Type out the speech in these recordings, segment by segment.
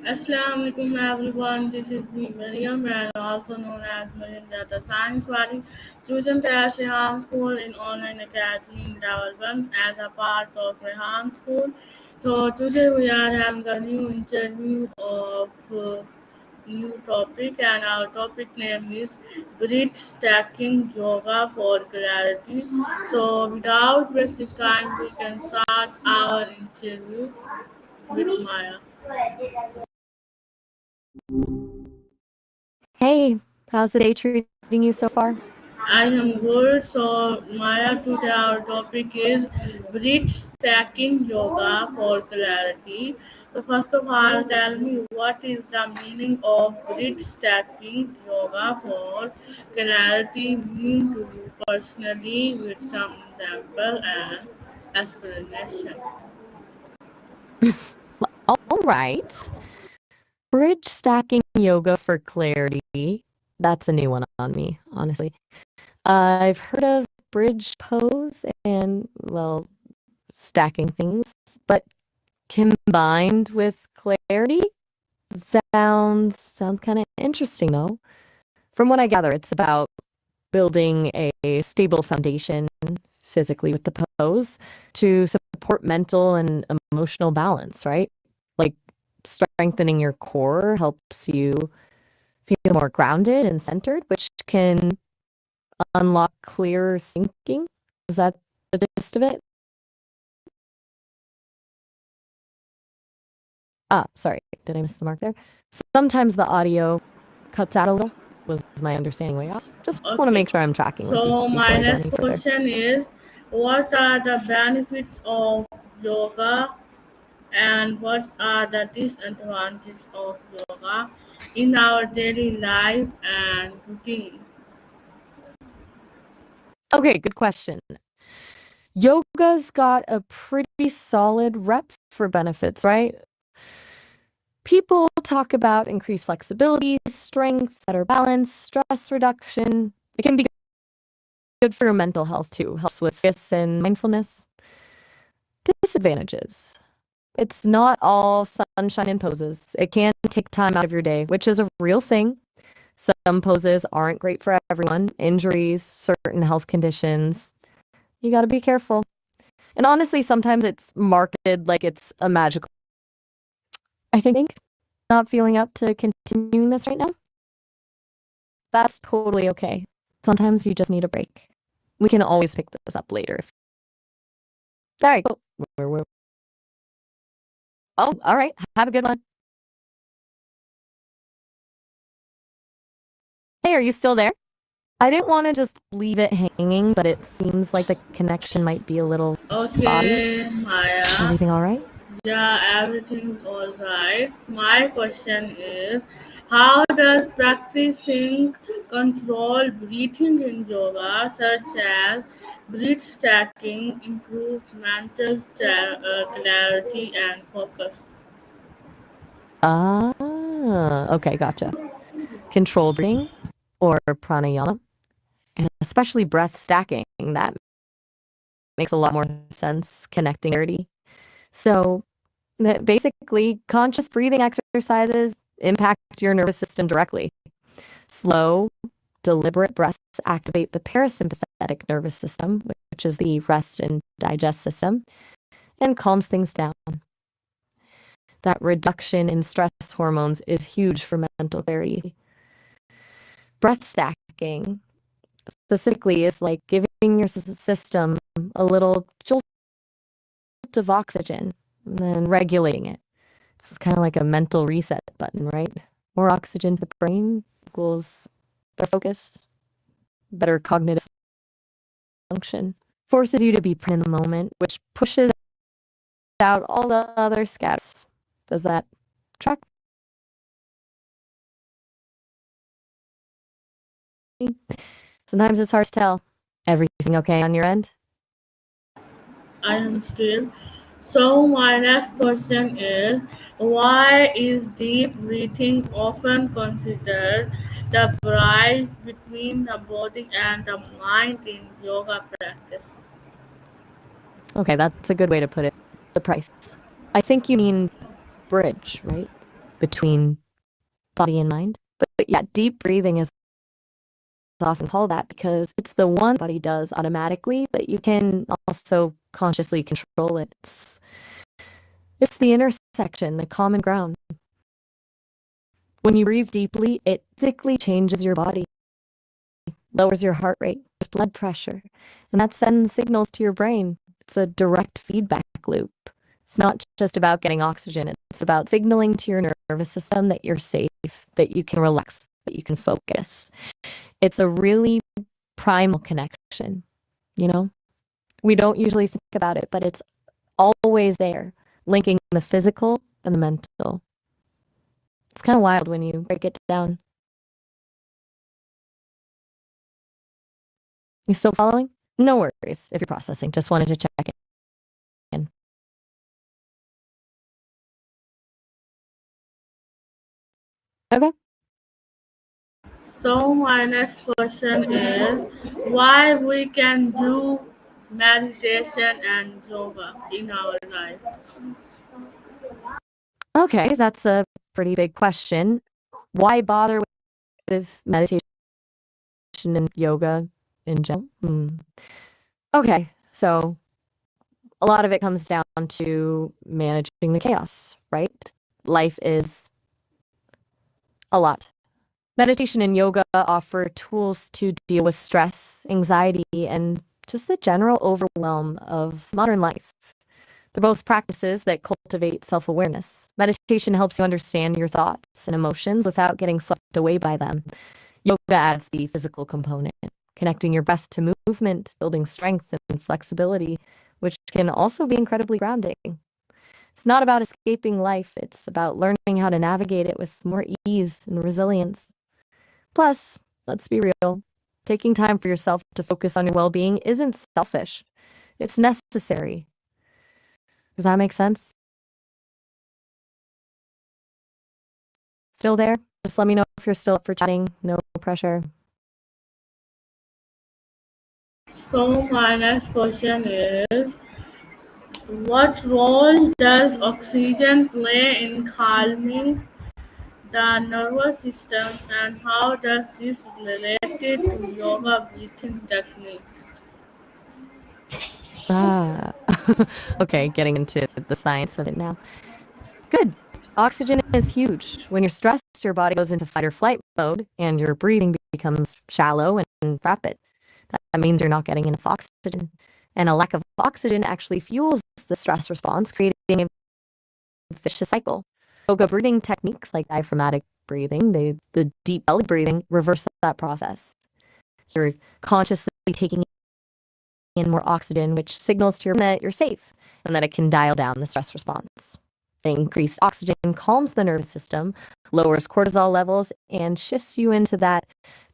Assalamu alaikum everyone, this is me Mariam and also known as Mariam Data Science Wali, student at Rehan School in Online Academy in Rawalpindi as a part of Rehan School. So today we are having a new interview of new topic and our topic name is Grid Stacking Yoga for Clarity. So without wasting time we can start our interview with Maya. Hey, how's the day treating you so far? I am good. So Maya, today our topic is bridge stacking yoga for clarity. So first of all, tell me what is the meaning of bridge stacking yoga for clarity mean to you personally with some example and explanation. All right. Bridge stacking yoga for clarity. That's a new one on me, honestly. I've heard of bridge pose and, well, stacking things, but combined with clarity sounds kind of interesting though. From what I gather, it's about building a stable foundation physically with the pose to support mental and emotional balance, right? Like strengthening your core helps you feel more grounded and centered, which can unlock clearer thinking. Is that the gist of it? Sorry, did I miss the mark there? Sometimes the audio cuts out a little, was my understanding way off. Just want to Okay. make sure I'm tracking with you So before my I go next any further. question is, what are the benefits of yoga and what are the disadvantages of yoga in our daily life and routine? Okay, good question. Yoga's got a pretty solid rep for benefits, right? People talk about increased flexibility, strength, better balance, stress reduction. It can be good for your mental health too, helps with focus and mindfulness. Disadvantages. It's not all sunshine and poses. It can take time out of your day, which is a real thing. Some poses aren't great for everyone. Injuries, certain health conditions. You got to be careful. And honestly, sometimes it's marketed like it's a magical. I think not feeling up to continuing this right now. That's totally okay. Sometimes you just need a break. We can always pick this up later. All right, cool. Oh, all right. Have a good one. Hey, are you still there? I didn't want to just leave it hanging, but it seems like the connection might be a little spotty. Okay, Maya. Everything all right? Yeah, everything's alright. My question is, how does practicing control breathing in yoga, such as breath stacking, improve mental clarity and focus? Okay, gotcha. Control breathing or pranayama, and especially breath stacking, that makes a lot more sense connecting clarity. So basically, conscious breathing exercises impact your nervous system directly. Slow, deliberate breaths activate the parasympathetic nervous system, which is the rest and digest system, and calms things down. That reduction in stress hormones is huge for mental clarity. Breath stacking specifically is like giving your system a little jolt of oxygen and then regulating it. It's kind of like a mental reset button, right? More oxygen to the brain equals better focus, better cognitive function, forces you to be present in the moment, which pushes out all the other scats. Does that track? Sometimes it's hard to tell. Everything okay on your end? I am still. So my next question is, why is deep breathing often considered the bridge between the body and the mind in yoga practice? Okay, that's a good way to put it. The price. I think you mean bridge, right? between body and mind. But yeah, deep breathing is often called that because it's the one body does automatically, but you can also consciously control it. It's the intersection, the common ground. When you breathe deeply, it physically changes your body, lowers your heart rate, blood pressure, and that sends signals to your brain. It's a direct feedback loop. It's not just about getting oxygen, it's about signaling to your nervous system that you're safe, that you can relax, that you can focus. It's a really primal connection, you know? We don't usually think about it, but it's always there, linking the physical and the mental. It's kind of wild when you break it down. You still following? No worries if you're processing. Just wanted to check in. Okay. So my next question is why we can do meditation and yoga in our life. Okay, that's a pretty big question. Why bother with meditation and yoga in general? Okay, so a lot of it comes down to managing the chaos, right? Life is a lot. Meditation and yoga offer tools to deal with stress, anxiety, and just the general overwhelm of modern life. They're both practices that cultivate self-awareness. Meditation helps you understand your thoughts and emotions without getting swept away by them. Yoga adds the physical component, connecting your breath to movement, building strength and flexibility, which can also be incredibly grounding. It's not about escaping life, it's about learning how to navigate it with more ease and resilience. Plus, let's be real, taking time for yourself to focus on your well-being isn't selfish. It's necessary. Does that make sense? Still there? Just let me know if you're still up for chatting. No pressure. So my next question is what role does oxygen play in calming the nervous system and how does this relate to yoga breathing technique? Ah, okay, getting into the science of it now. Good. Oxygen is huge. When you're stressed, your body goes into fight or flight mode and your breathing becomes shallow and rapid. That means you're not getting enough oxygen. And a lack of oxygen actually fuels the stress response, creating a vicious cycle. Yoga breathing techniques like diaphragmatic breathing, the deep belly breathing, reverse that process. You're consciously taking in more oxygen, which signals to your brain that you're safe and that it can dial down the stress response. The increased oxygen calms the nervous system, lowers cortisol levels, and shifts you into that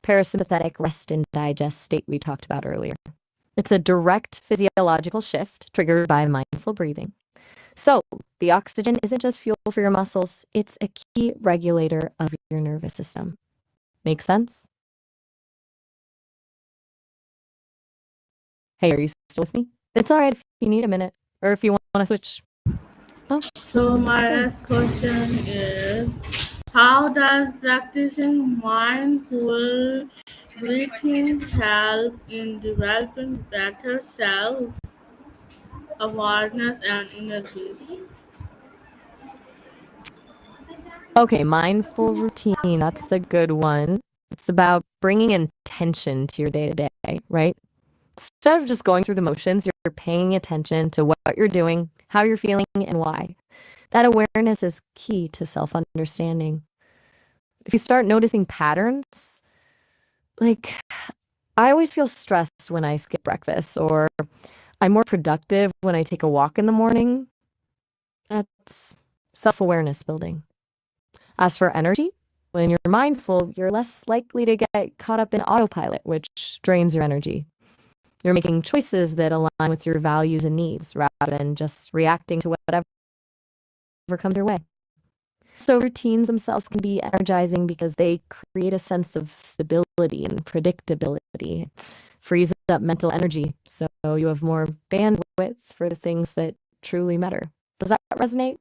parasympathetic rest and digest state we talked about earlier. It's a direct physiological shift triggered by mindful breathing. So, the oxygen isn't just fuel for your muscles, it's a key regulator of your nervous system. Make sense? Hey, are you still with me? It's all right if you need a minute or if you want to switch. Oh, So my good. next question is how does practicing mindful breathing help in developing better self awareness and inner peace? Okay, mindful routine. That's a good one. It's about bringing intention to your day to day, right? Instead of just going through the motions, you're paying attention to what you're doing, how you're feeling, and why. That awareness is key to self understanding. If you start noticing patterns, like I always feel stressed when I skip breakfast, or I'm more productive when I take a walk in the morning, that's self awareness building. As for energy, when you're mindful, you're less likely to get caught up in autopilot, which drains your energy. You're making choices that align with your values and needs rather than just reacting to whatever comes your way. So, routines themselves can be energizing because they create a sense of stability and predictability, frees up mental energy so you have more bandwidth for the things that truly matter. Does that resonate?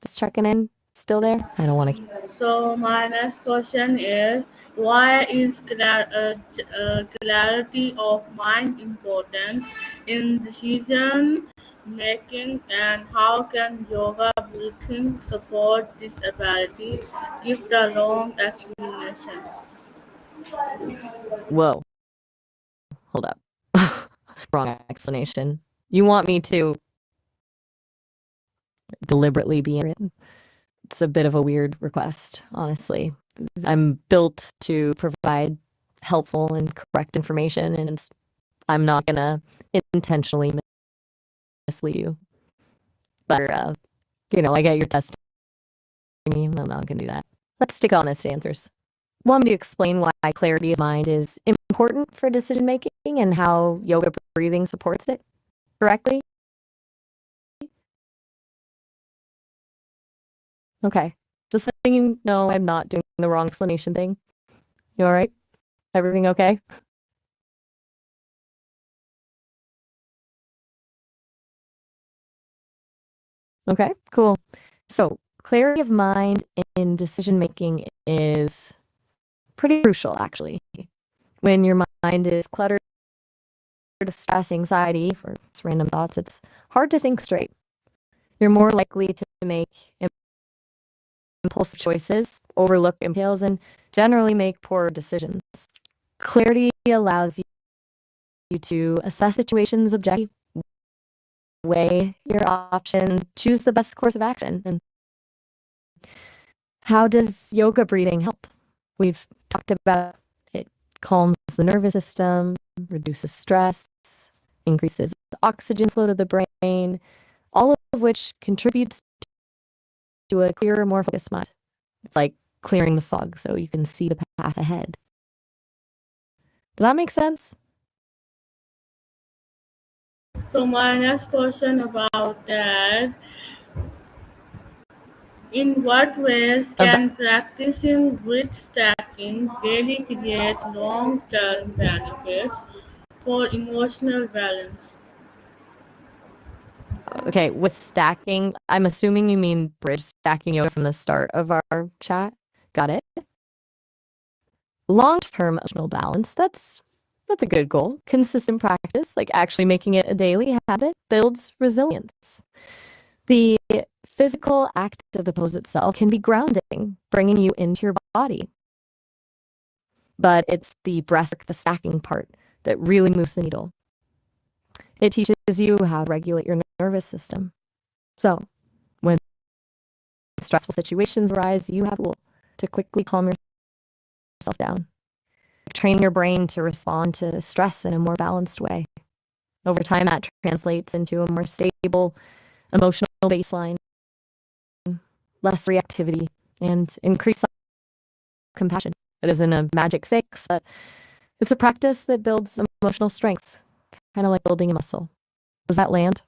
Just checking in. Still there? I don't want to. So my next question is, why is clarity of mind important in decision making, and how can yoga breathing support this ability? Give the long explanation. Whoa, hold up. Wrong explanation. You want me to deliberately be written? It's a bit of a weird request, honestly. I'm built to provide helpful and correct information, and I'm not gonna intentionally mislead you. But I get your testing me. I'm not gonna do that. Let's stick honest answers. Want me to explain why clarity of mind is important for decision making and how yoga breathing supports it correctly? Okay. Just letting you know I'm not doing the wrong explanation thing. You all right? Everything okay? Okay, cool. So, clarity of mind in decision making is pretty crucial, actually. When your mind is cluttered with stress, anxiety, or just random thoughts, it's hard to think straight. You're more likely to make impulsive choices, overlook details, and generally make poor decisions. Clarity allows you to assess situations objectively, weigh your options, choose the best course of action. And how does yoga breathing help? We've talked about it calms the nervous system, reduces stress, increases oxygen flow to the brain, all of which contributes to a clearer, more focused mind. It's like clearing the fog so you can see the path ahead. Does that make sense? So my next question about that, in what ways About, can practicing grid stacking really create long-term benefits for emotional balance? okay, with stacking, I'm assuming you mean bridge stacking yoga from the start of our chat. Got it? Long-term emotional balance, that's a good goal. Consistent practice, like actually making it a daily habit, builds resilience. The physical act of the pose itself can be grounding, bringing you into your body. But it's the breath, the stacking part, that really moves the needle. It teaches you how to regulate your nervous system. So, when stressful situations arise, you have a tool to quickly calm yourself down. Train your brain to respond to stress in a more balanced way. Over time, that translates into a more stable emotional baseline, less reactivity, and increased compassion. It isn't a magic fix, but it's a practice that builds emotional strength, kind of like building a muscle. Does that land?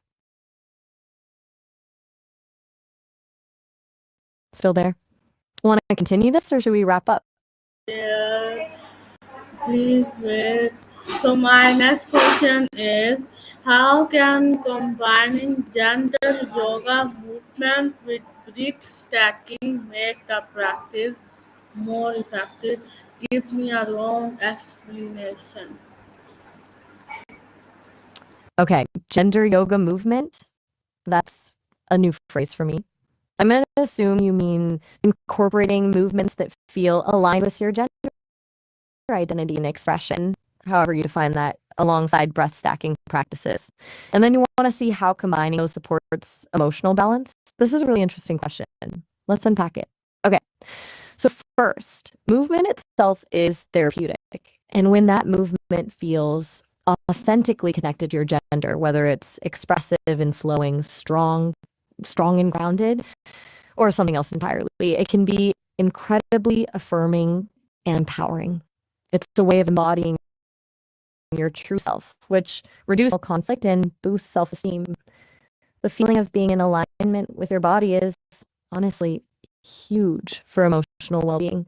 Still there? Want to continue this or should we wrap up? Yeah, please wait. So my next question is, how can combining gentle yoga movements with breath stacking make the practice more effective? Give me a long explanation. Okay, gender yoga movement. That's a new phrase for me. I'm going to assume you mean incorporating movements that feel aligned with your gender identity and expression, however you define that, alongside breath stacking practices. And then you want to see how combining those supports emotional balance. This is a really interesting question. Let's unpack it. Okay. So first, movement itself is therapeutic. And when that movement feels authentically connected to your gender, whether it's expressive and flowing, strong and grounded, or something else entirely, it can be incredibly affirming and empowering. It's a way of embodying your true self, which reduces conflict and boosts self-esteem. The feeling of being in alignment with your body is honestly huge for emotional well-being.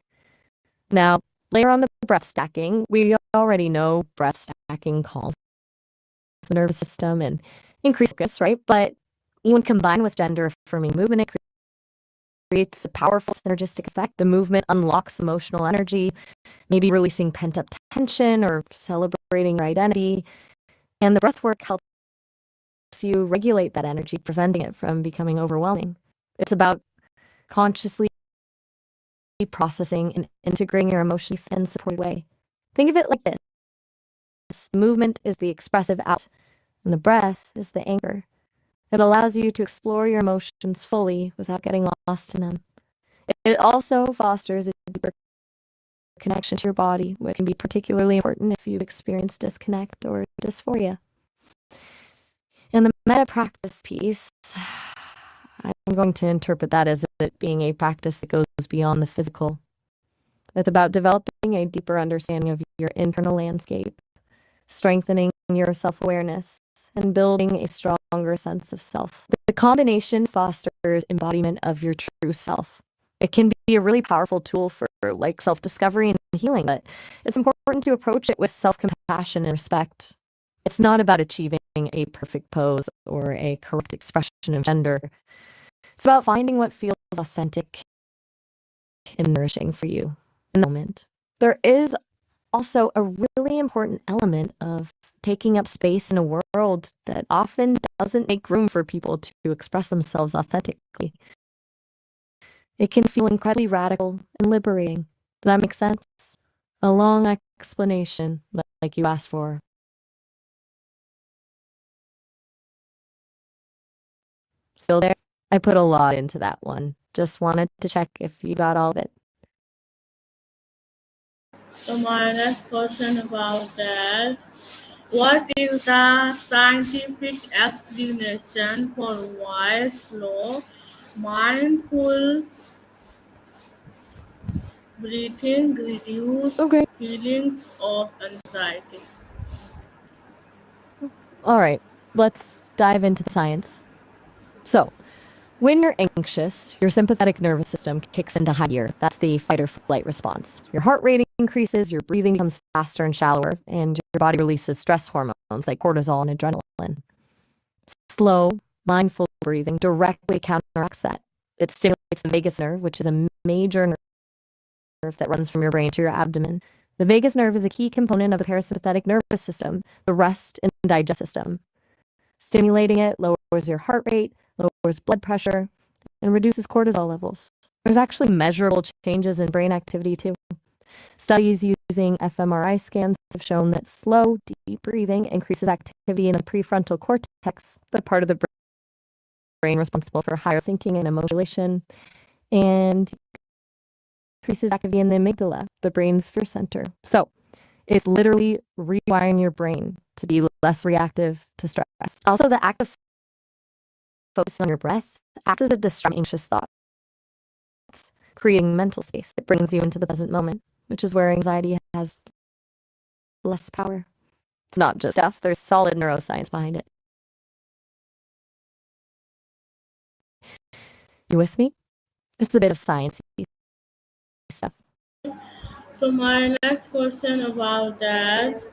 Now, layer on the breath stacking. We already know breath stacking calms the nervous system and increases focus, right? But when combined with gender affirming movement, it creates a powerful synergistic effect. The movement unlocks emotional energy, maybe releasing pent-up tension or celebrating your identity. And the breathwork helps you regulate that energy, preventing it from becoming overwhelming. It's about consciously processing and integrating your emotions in a supportive way. Think of it like this. The movement is the expressive out, and the breath is the anchor. It allows you to explore your emotions fully without getting lost in them. It also fosters a deeper connection to your body, which can be particularly important if you've experienced disconnect or dysphoria. And the meta practice piece, I'm going to interpret that as it being a practice that goes beyond the physical. It's about developing a deeper understanding of your internal landscape, strengthening your self-awareness, and building a stronger sense of self. The combination fosters embodiment of your true self. It can be a really powerful tool for like self-discovery and healing, but it's important to approach it with self-compassion and respect. It's not about achieving a perfect pose or a correct expression of gender. It's about finding what feels authentic and nourishing for you in the moment. There is also a really important element of taking up space in a world that often doesn't make room for people to express themselves authentically. It can feel incredibly radical and liberating. Does that make sense? A long explanation like you asked for. Still there? I put a lot into that one. Just wanted to check if you got all of it. So my next question about that. What is the scientific explanation for why slow, mindful breathing reduces Okay. feelings of anxiety? All right. Let's dive into the science. So, when you're anxious, your sympathetic nervous system kicks into high gear. That's the fight or flight response. Your heart rate increases, your breathing becomes faster and shallower, and your body releases stress hormones like cortisol and adrenaline. Slow, mindful breathing directly counteracts that. It stimulates the vagus nerve, which is a major nerve that runs from your brain to your abdomen. The vagus nerve is a key component of the parasympathetic nervous system, the rest and digest system. Stimulating it lowers your heart rate, lowers blood pressure, and reduces cortisol levels. There's actually measurable changes in brain activity too. Studies using fMRI scans have shown that slow, deep breathing increases activity in the prefrontal cortex, the part of the brain responsible for higher thinking and emotion, and increases activity in the amygdala, the brain's fear center. So it's literally rewiring your brain to be less reactive to stress. Also, the act of focusing on your breath acts as a distract anxious thoughts, creating mental space. It brings you into the present moment, which is where anxiety has less power. It's not just stuff, there's solid neuroscience behind it. You with me? Just a bit of science stuff. So my next question about that.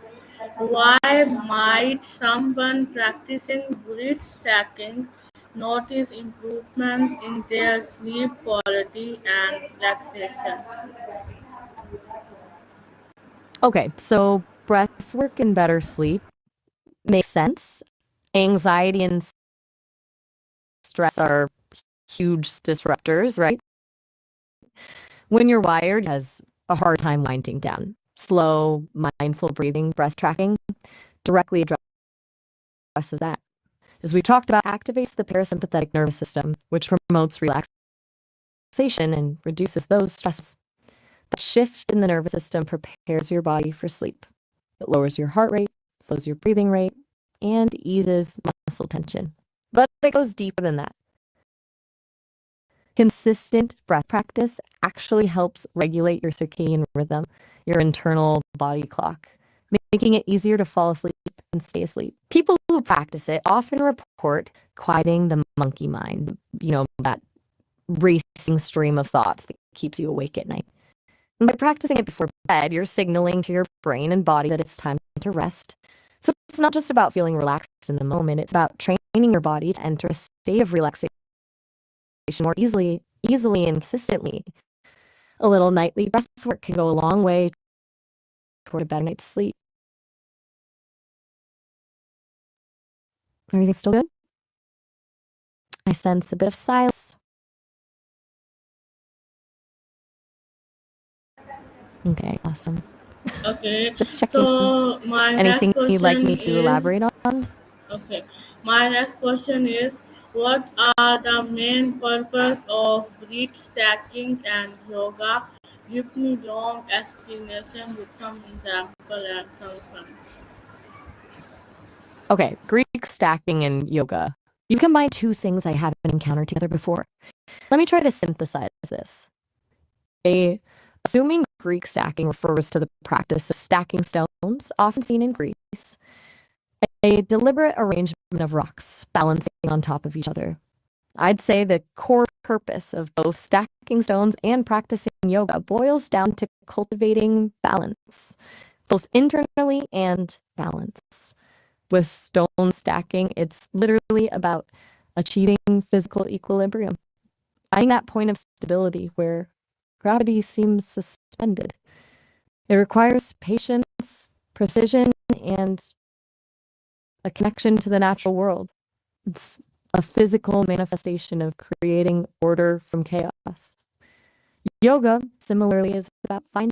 Why might someone practicing breath stacking notice improvements in their sleep quality and relaxation? Okay, so breath work and better sleep makes sense. Anxiety and stress are huge disruptors, right? When you're wired, it has a hard time winding down. Slow, mindful breathing, breath tracking directly addresses that. As we talked about, activates the parasympathetic nervous system, which promotes relaxation and reduces those stresses. That shift in the nervous system prepares your body for sleep. It lowers your heart rate, slows your breathing rate, and eases muscle tension. But it goes deeper than that. Consistent breath practice actually helps regulate your circadian rhythm, your internal body clock, making it easier to fall asleep and stay asleep. People who practice it often report quieting the monkey mind, that racing stream of thoughts that keeps you awake at night. And by practicing it before bed, you're signaling to your brain and body that it's time to rest. So it's not just about feeling relaxed in the moment, it's about training your body to enter a state of relaxation more easily easily and consistently. A little nightly breath work can go a long way toward a better night's sleep. Everything still good? I sense a bit of silence. Okay, awesome. Okay, Just checking. so my next Anything you'd like question me to is elaborate on? okay. My next question is, what are the main purpose of breath stacking and yoga? Give me long explanation with some example and concepts. Okay, Greek stacking and yoga. You combine two things I haven't encountered together before. Let me try to synthesize this. Assuming Greek stacking refers to the practice of stacking stones, often seen in Greece, a deliberate arrangement of rocks balancing on top of each other. I'd say the core purpose of both stacking stones and practicing yoga boils down to cultivating balance, both internally and balance. With stone stacking, it's literally about achieving physical equilibrium, finding that point of stability where gravity seems suspended. It requires patience, precision, and a connection to the natural world. It's a physical manifestation of creating order from chaos. Yoga, similarly, is about finding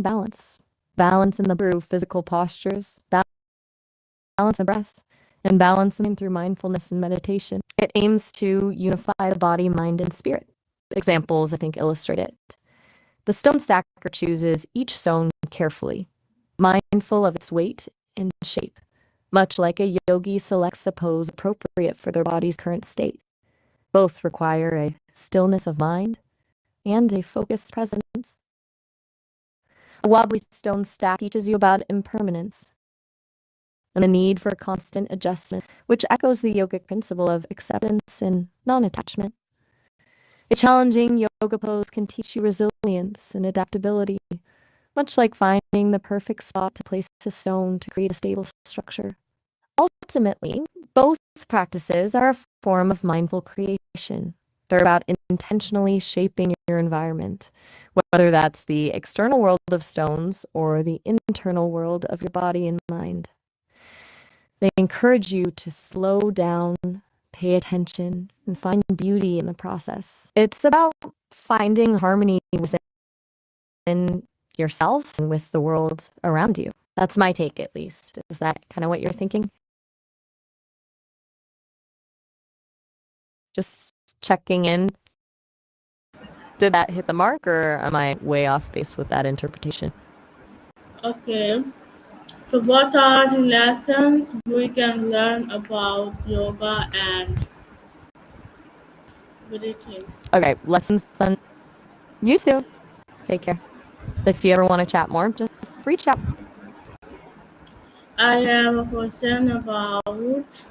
balance. Balance in the through physical postures, balance in breath, and balancing through mindfulness and meditation. It aims to unify the body, mind, and spirit. Examples, I think, illustrate it. The stone stacker chooses each stone carefully, mindful of its weight and shape, much like a yogi selects a pose appropriate for their body's current state. Both require a stillness of mind and a focused presence. A wobbly stone stack teaches you about impermanence and the need for constant adjustment, which echoes the yogic principle of acceptance and non-attachment. A challenging yoga pose can teach you resilience and adaptability, much like finding the perfect spot to place a stone to create a stable structure. Ultimately, both practices are a form of mindful creation. They're about intentionally shaping your environment, whether that's the external world of stones or the internal world of your body and mind. They encourage you to slow down, pay attention, and find beauty in the process. It's about finding harmony within yourself and with the world around you. That's my take, at least. Is that kind of what you're thinking? Just checking in. Did that hit the mark, or am I way off base with that interpretation? Okay, so what are the lessons we can learn about yoga and breathing? Okay, lessons on you too. Take care. If you ever want to chat more, just reach out. I have a question about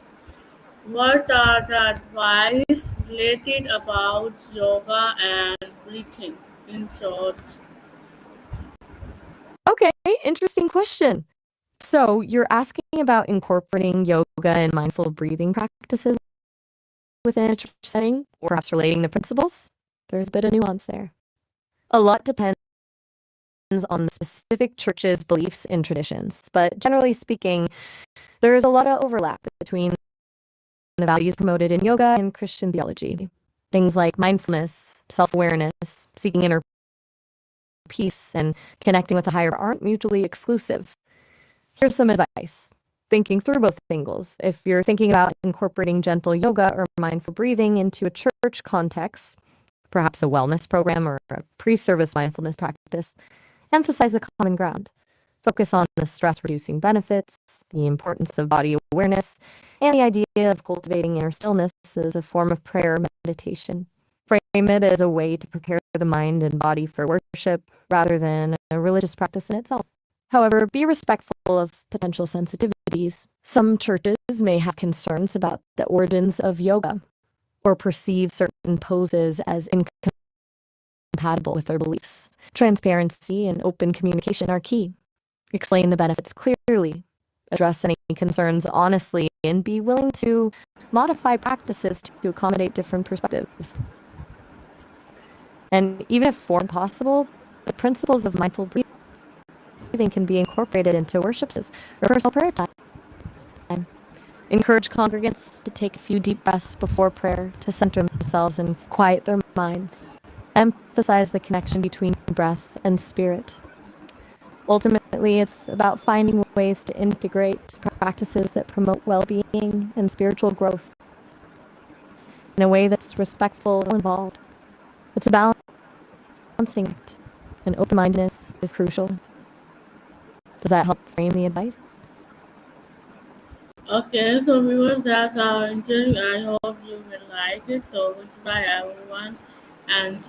what are the advice related about yoga and breathing in short? Okay, interesting question. So you're asking about incorporating yoga and mindful breathing practices within a church setting, or perhaps relating the principles? There's a bit of nuance there. A lot depends on the specific church's beliefs and traditions, but generally speaking, there is a lot of overlap between the values promoted in yoga and Christian theology. Things like mindfulness, self-awareness, seeking inner peace, and connecting with the higher aren't mutually exclusive. Here's some advice. Thinking through both angles. If you're thinking about incorporating gentle yoga or mindful breathing into a church context, perhaps a wellness program or a pre-service mindfulness practice, emphasize the common ground. Focus on the stress-reducing benefits, the importance of body awareness, and the idea of cultivating inner stillness as a form of prayer meditation. Frame it as a way to prepare the mind and body for worship rather than a religious practice in itself. However, be respectful of potential sensitivities. Some churches may have concerns about the origins of yoga or perceive certain poses as incompatible with their beliefs. Transparency and open communication are key. Explain the benefits clearly, address any concerns honestly, and be willing to modify practices to accommodate different perspectives. And even if foreign possible, the principles of mindful breathing can be incorporated into worship or personal prayer time. Encourage congregants to take a few deep breaths before prayer to center themselves and quiet their minds. Emphasize the connection between breath and spirit. Ultimately, it's about finding ways to integrate practices that promote well-being and spiritual growth in a way that's respectful and involved. It's a balancing act, and open-mindedness is crucial. Does that help frame the advice? Okay, so viewers, that's our interview. I hope you will like it. So goodbye, everyone, and